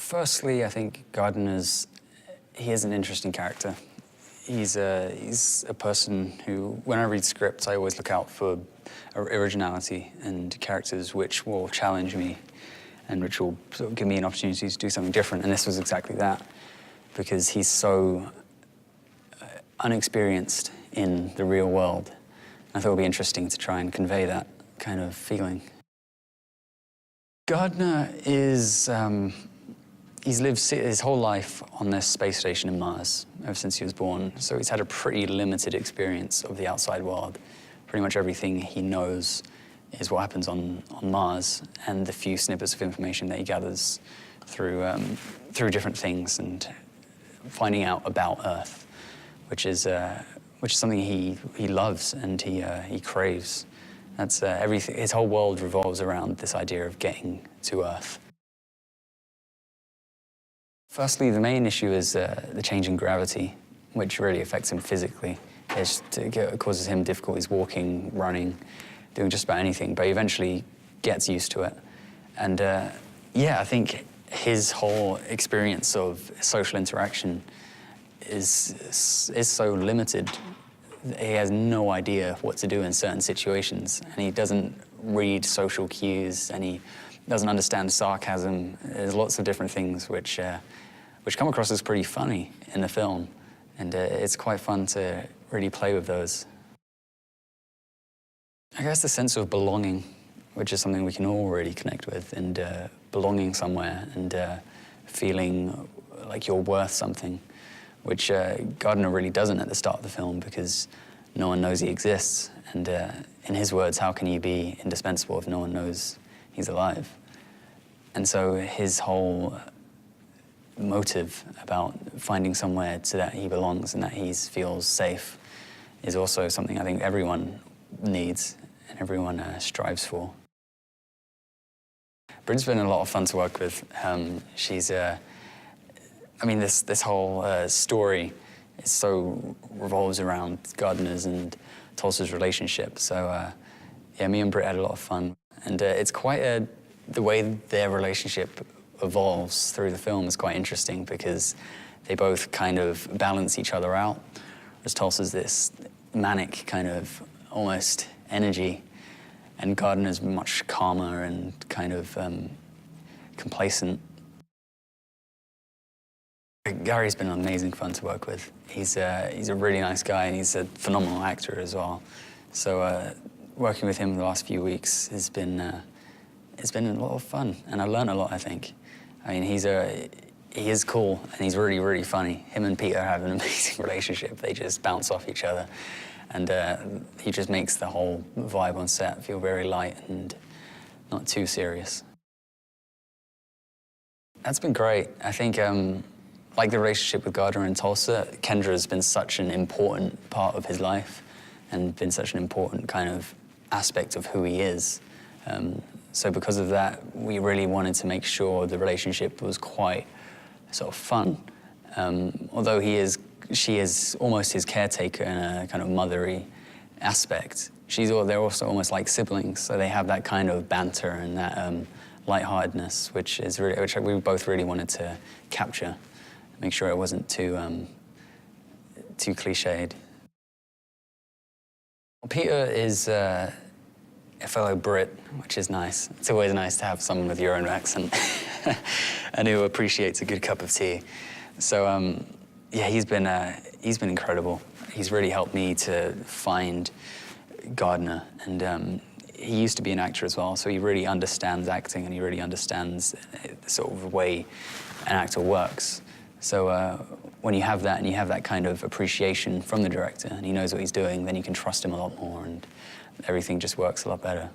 Firstly, I think he is an interesting character. He's a person who, when I read scripts, I always look out for originality and characters which will challenge me and which will sort of give me an opportunity to do something different. And this was exactly that, because he's so unexperienced in the real world. I thought it would be interesting to try and convey that kind of feeling. Gardner is, he's lived his whole life on this space station in Mars, ever since he was born. So he's had a pretty limited experience of the outside world. Pretty much everything he knows is what happens on Mars, and the few snippets of information that he gathers through different things and finding out about Earth, which is something he loves and he craves. That's everything. His whole world revolves around this idea of getting to Earth. Firstly, the main issue is the change in gravity, which really affects him physically. It causes him difficulties walking, running, doing just about anything, but he eventually gets used to it. And yeah, I think his whole experience of social interaction is so limited. He has no idea what to do in certain situations, and he doesn't read social cues, and he doesn't understand sarcasm. There's lots of different things which come across as pretty funny in the film, and it's quite fun to really play with those. I guess the sense of belonging, which is something we can all really connect with, and belonging somewhere and feeling like you're worth something, which Gardner really doesn't at the start of the film, because no one knows he exists. And in his words, how can you be indispensable if no one knows he's alive? And so his whole motive about finding somewhere that he belongs and that he feels safe is also something I think everyone needs and everyone strives for. Bryn's been a lot of fun to work with. She's I mean, this whole story revolves around Gardner's and Tulsa's relationship. So, yeah, me and Britt had a lot of fun. And it's quite the way their relationship evolves through the film is quite interesting, because they both kind of balance each other out. Whereas Tulsa's this manic kind of almost energy, and Gardner's much calmer and kind of complacent. Gary's been amazing fun to work with. He's a really nice guy, and he's a phenomenal actor as well. So working with him the last few weeks has been it's been a lot of fun, and I learned a lot, I think. I mean, he is cool, and he's really, really funny. Him and Peter have an amazing relationship. They just bounce off each other, and he just makes the whole vibe on set feel very light and not too serious. That's been great. I think like the relationship with Gardner and Tulsa, Kendra has been such an important part of his life and been such an important kind of aspect of who he is. So because of that, we really wanted to make sure the relationship was quite sort of fun. Although she is almost his caretaker in a kind of mothery aspect. They're also almost like siblings, so they have that kind of banter and that lightheartedness, which we both really wanted to capture. Make sure it wasn't too cliched. Well, Peter is a fellow Brit, which is nice. It's always nice to have someone with your own accent and who appreciates a good cup of tea. So yeah, he's been incredible. He's really helped me to find Gardner, and he used to be an actor as well, so he really understands acting, and he really understands the sort of way an actor works. So when you have that, and you have that kind of appreciation from the director, and he knows what he's doing, then you can trust him a lot more, and everything just works a lot better.